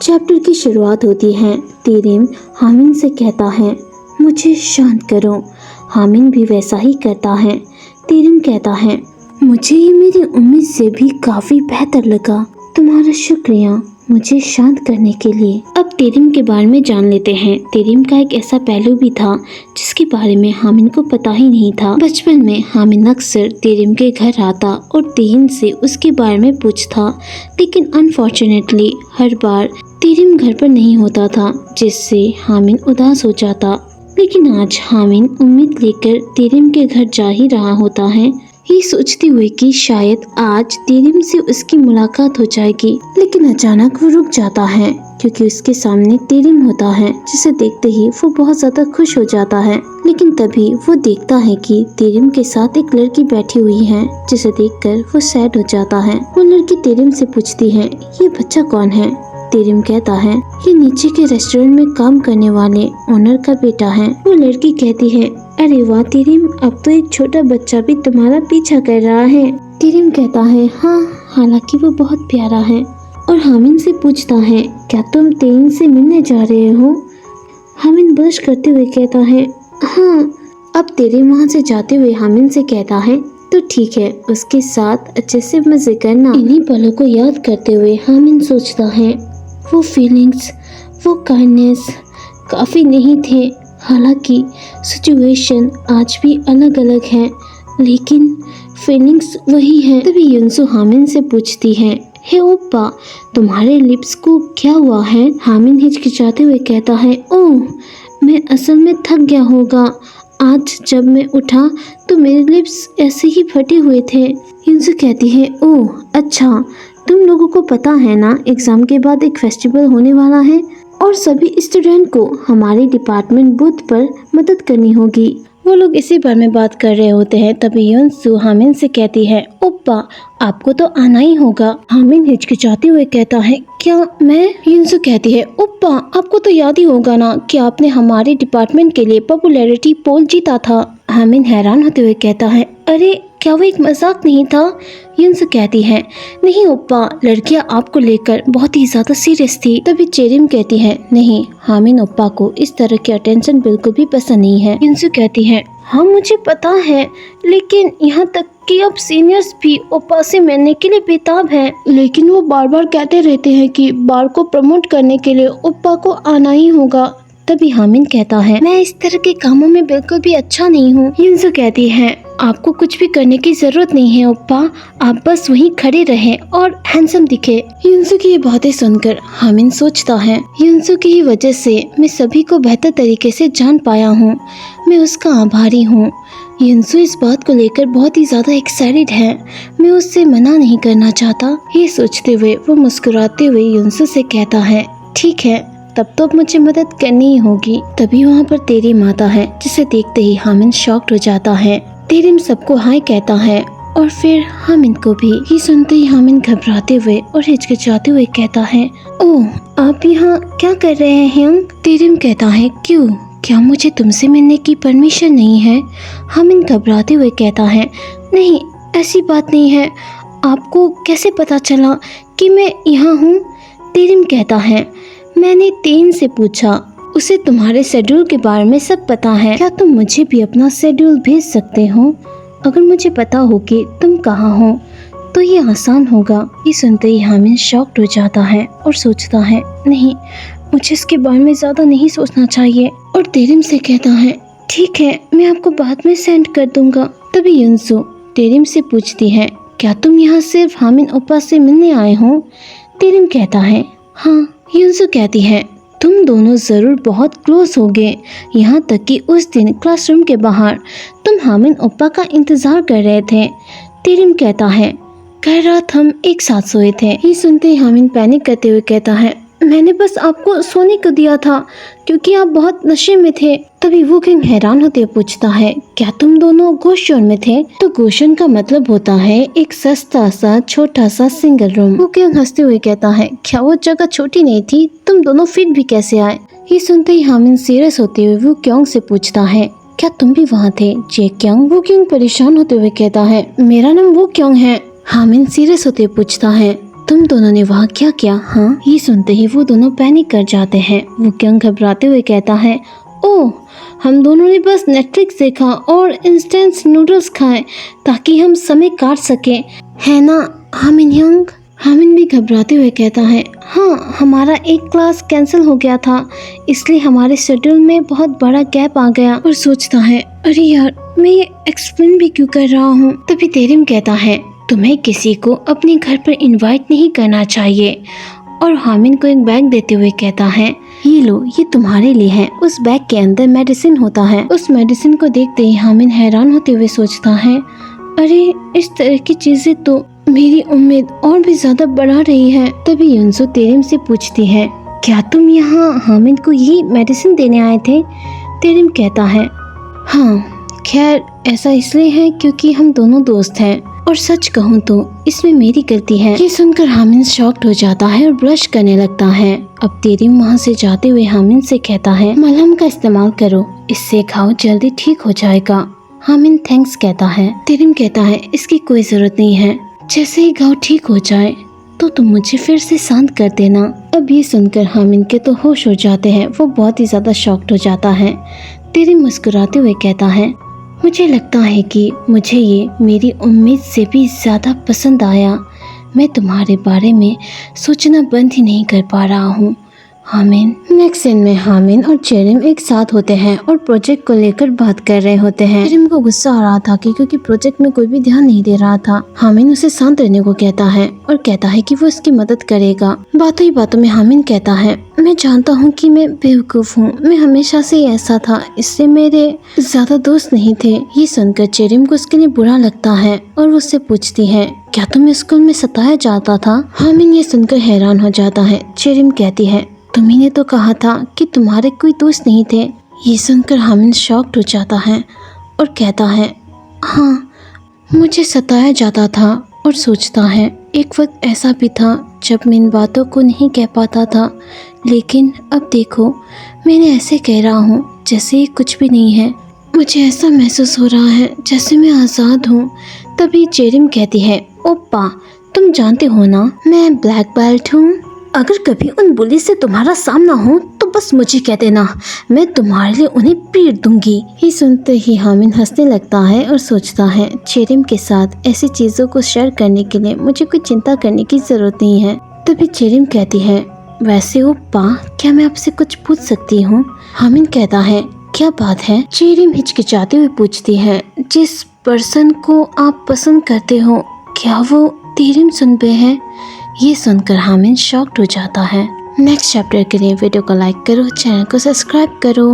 Chapter की शुरुआत होती है। तेरिम हामिन से कहता है, मुझे शांत करो। हामिन भी वैसा ही करता है। तेरिम कहता है, मुझे ये मेरी उम्मीद से भी काफी बेहतर लगा। तुम्हारा शुक्रिया मुझे शांत करने के लिए। अब तेरिम के बारे में जान लेते हैं। तेरिम का एक ऐसा पहलू भी था जिसके बारे में हामिन को पता ही नहीं था। बचपन में हामिन अक्सर तेरिम के घर आता और तेरिम से उसके बारे में पूछता, लेकिन अनफॉर्चुनेटली हर बार तेरिम घर पर नहीं होता था, जिससे हामिन उदास हो जाता। लेकिन आज हामिन उम्मीद लेकर तेरिम के घर जा ही रहा होता है, ये सोचते हुए कि शायद आज तेरिम से उसकी मुलाकात हो जाएगी। लेकिन अचानक वो रुक जाता है क्योंकि उसके सामने तेरिम होता है, जिसे देखते ही वो बहुत ज्यादा खुश हो जाता है। लेकिन तभी वो देखता है कि तेरिम के साथ एक लड़की बैठी हुई है, जिसे देखकर वो सैड हो जाता है। वो लड़की तेरिम से पूछती है, ये बच्चा कौन है? तेरिम कहता है, ये नीचे के रेस्टोरेंट में काम करने वाले ओनर का बेटा है। वो लड़की कहती है, अरे वाह तेरिम, अब तो एक छोटा बच्चा भी तुम्हारा पीछा कर रहा है। तेरिम कहता है, हाँ, हालांकि वो बहुत प्यारा है। और हामिन से पूछता है, क्या तुम तेरिम से मिलने जा रहे हो? हामिन ब्लश करते हुए कहता है, हाँ। अब तेरिम वहाँ से जाते हुए हामिन से कहता है, तो ठीक है, उसके साथ अच्छे से मजे करना। इन्हीं पलों को याद करते हुए हामिन सोचता है, वो फीलिंग्स, वो काइंडनेस काफ़ी नहीं थे। हालांकि सिचुएशन आज भी अलग अलग है, लेकिन फीलिंग्स वही है। तभी युनसु हामिन से पूछती है, हे ओप्पा, तुम्हारे लिप्स को क्या हुआ है? हामिन हिचकिचाते हुए कहता है, ओह, मैं असल में थक गया होगा। आज जब मैं उठा तो मेरे लिप्स ऐसे ही फटे हुए थे। युनसु कहती है, ओह अच्छा, तुम लोगों को पता है ना, एग्जाम के बाद एक फेस्टिवल होने वाला है और सभी स्टूडेंट को हमारे डिपार्टमेंट बूथ पर मदद करनी होगी। वो लोग इसी बारे में बात कर रहे होते हैं। तभी युनसु हामिन से कहती है, ओप्पा, आपको तो आना ही होगा। हामिन हिचकिचाते हुए कहता है, क्या मैं? युनसु कहती है, ओप्पा, आपको तो याद ही होगा ना कि आपने हमारे डिपार्टमेंट के लिए पॉपुलैरिटी पोल जीता था। हामिन हैरान होते हुए कहता है, अरे क्या वो एक मजाक नहीं था? युनसु कहती है, नहीं ओप्पा, लड़कियां आपको लेकर बहुत ही ज्यादा सीरियस थी। तभी तेरिम कहती है, नहीं, हामिन ओप्पा को इस तरह की अटेंशन बिल्कुल भी पसंद नहीं है। युनसु कहती है, हाँ मुझे पता है, लेकिन यहाँ तक कि अब सीनियर्स भी ओप्पा से मिलने के लिए बेताब हैं। लेकिन वो बार बार कहते रहते हैं कि बार को प्रमोट करने के लिए ओप्पा को आना ही होगा। तभी हामिन कहता है, मैं इस तरह के कामों में बिल्कुल भी अच्छा नहीं हूँ। युनसु कहती है, आपको कुछ भी करने की जरूरत नहीं है ओप्पा, आप बस वहीं खड़े रहें और हैंडसम दिखे। युनसु की ये बातें सुनकर हामिन सोचता है, युनसु की ही वजह से मैं सभी को बेहतर तरीके से जान पाया हूँ। मैं उसका आभारी हूँ। युनसु इस बात को लेकर बहुत ही ज्यादा एक्साइटेड है। मैं उससे मना नहीं करना चाहता। ये सोचते हुए वो मुस्कुराते हुए युनसु से कहता है, ठीक है, तब तो मुझे मदद करनी ही होगी। तभी वहाँ पर तेरिम आता है, जिसे देखते ही हामिन शॉक्ड हो जाता है। तेरिम सबको हाय कहता है और फिर हामिन को भी। ये सुनते ही हामिन घबराते हुए और हिचकिचाते हुए कहता है, ओह, आप यहाँ क्या कर रहे हैं? तेरिम कहता है, क्यों, क्या मुझे तुमसे मिलने की परमिशन नहीं है? हामिन घबराते हुए कहता है, नहीं, ऐसी बात नहीं है। आपको कैसे पता चला कि मैं यहाँ हूँ? तेरिम कहता है, मैंने तेन से पूछा, उसे तुम्हारे शेड्यूल के बारे में सब पता है। क्या तुम मुझे भी अपना शेड्यूल भेज सकते हो? अगर मुझे पता हो कि तुम कहाँ हो तो ये आसान होगा। ये सुनते ही हामिन शॉक्ड हो जाता है और सोचता है, नहीं, मुझे इसके बारे में ज्यादा नहीं सोचना चाहिए। और तेरिम से कहता है, ठीक है, मैं आपको बाद में सेंड कर दूंगा। तभी युनसु तेरिम से पूछती है, क्या तुम यहाँ सिर्फ हामिन ओप्पा से मिलने आए हो? तेरिम कहता है, हाँ। युनसु कहती है, तुम दोनों जरूर बहुत क्लोज होगे, यहाँ तक कि उस दिन क्लासरूम के बाहर तुम हामिन ओप्पा का इंतजार कर रहे थे। तेरिम कहता है, कल रात हम एक साथ सोए थे। ये सुनते ही हामिन पैनिक करते हुए कहता है, मैंने बस आपको सोने को दिया था क्योंकि आप बहुत नशे में थे। तभी वो किंग हैरान होते पूछता है, क्या तुम दोनों गोशोन में थे? तो गोशन का मतलब होता है एक सस्ता सा छोटा सा सिंगल रूम। वो किंग हंसते हुए कहता है, क्या वो जगह छोटी नहीं थी? तुम दोनों फिट भी कैसे आए? ये सुनते ही हामिन सीरियस होते हुए वो क्योंग से पूछता है, क्या तुम भी वहाँ थे जे क्योंग? वो किंग परेशान होते हुए कहता है, मेरा नाम वो क्योंग है। हामिन सीरियस होते पूछता है, तुम दोनों ने वहाँ क्या किया? हाँ, ये सुनते ही वो दोनों पैनिक कर जाते हैं। वो क्यों घबराते हुए कहता है, ओह, हम दोनों ने बस नेटफ्लिक्स देखा और इंस्टेंट नूडल्स खाए ताकि हम समय काट सकें, है ना हामिन यंग? हामिन भी घबराते हुए कहता है, हाँ, हमारा एक क्लास कैंसिल हो गया था, इसलिए हमारे शेड्यूल में बहुत बड़ा गैप आ गया। और सोचता है, अरे यार, मैं ये एक्सप्लेन भी क्यों कर रहा हूँ। तभी तेरिम कहता है, तुम्हें किसी को अपने घर पर इनवाइट नहीं करना चाहिए। और हामिन को एक बैग देते हुए कहता है, ये लो, ये तुम्हारे लिए है। उस बैग के अंदर मेडिसिन होता है। उस मेडिसिन को देखते ही हामिन हैरान होते हुए सोचता है, अरे, इस तरह की चीजें तो मेरी उम्मीद और भी ज्यादा बढ़ा रही है। तभी युनसो तेरिम से पूछती है, क्या तुम यहाँ हामिन को ये मेडिसिन देने आए थे? तेरिम कहता है, हाँ, खैर ऐसा इसलिए है क्योंकि हम दोनों दोस्त हैं और सच कहूँ तो इसमें मेरी गलती है। ये सुनकर हामिन शॉक्ड हो जाता है और ब्लश करने लगता है। अब तेरिम वहाँ से जाते हुए हामिन से कहता है, मलहम का इस्तेमाल करो, इससे घाव जल्दी ठीक हो जाएगा। हामिन थैंक्स कहता है। तेरिम कहता है, इसकी कोई जरूरत नहीं है, जैसे ही घाव ठीक हो जाए तो तुम मुझे फिर से शांत कर देना। अब ये सुनकर हामिन के तो होश हो जाते हैं। वो बहुत ही ज्यादा शॉक्ड हो जाता है। तेरिम मुस्कुराते हुए कहता है, मुझे लगता है कि मुझे ये मेरी उम्मीद से भी ज़्यादा पसंद आया। मैं तुम्हारे बारे में सोचना बंद ही नहीं कर पा रहा हूँ हामिन। नेक्स्ट सीन में हामिन और जेरिम एक साथ होते हैं और प्रोजेक्ट को लेकर बात कर रहे होते हैं। जेरिम को गुस्सा आ रहा था कि क्योंकि प्रोजेक्ट में कोई भी ध्यान नहीं दे रहा था। हामिन उसे शांत रहने को कहता है और कहता है कि वो उसकी मदद करेगा। बातों ही बातों में हामिन कहता है, मैं जानता हूँ कि मैं बेवकूफ हूँ, मैं हमेशा से ऐसा था, इससे मेरे ज्यादा दोस्त नहीं थे। ये सुनकर जेरिम को उसके लिए बुरा लगता है और वो उससे पूछती है, क्या तुम्हें स्कूल में सताया जाता था? हामिन ये सुनकर हैरान हो जाता है। जेरिम कहती है, तुम्ही ने तो कहा था कि तुम्हारे कोई दोस्त नहीं थे। ये सुनकर हामिन शॉक्ड हो जाता है और कहता है, हाँ, मुझे सताया जाता था। और सोचता है, एक वक्त ऐसा भी था जब मैं इन बातों को नहीं कह पाता था, लेकिन अब देखो, मैंने ऐसे कह रहा हूँ जैसे ये कुछ भी नहीं है। मुझे ऐसा महसूस हो रहा है जैसे मैं आज़ाद हूँ। तभी जेरिम कहती है, ओप्पा, तुम जानते हो ना, मैं ब्लैक बेल्ट हूँ। अगर कभी उन बुली से तुम्हारा सामना हो तो बस मुझे कह देना, मैं तुम्हारे लिए उन्हें पीट दूंगी। ये सुनते ही हामिन हंसने लगता है और सोचता है, जेरिम के साथ ऐसी चीजों को शेयर करने के लिए मुझे कोई चिंता करने की जरूरत नहीं है। तभी जेरिम कहती है, वैसे ओप्पा, क्या मैं आपसे कुछ पूछ सकती हूँ? हामिन कहता है, क्या बात है? जेरिम हिचकिचाते हुए पूछती है, जिस पर्सन को आप पसंद करते हो, क्या वो तेरिम सुनबे है? ये सुनकर हामिन शॉक्ड हो जाता है। नेक्स्ट चैप्टर के लिए वीडियो को लाइक करो, चैनल को सब्सक्राइब करो।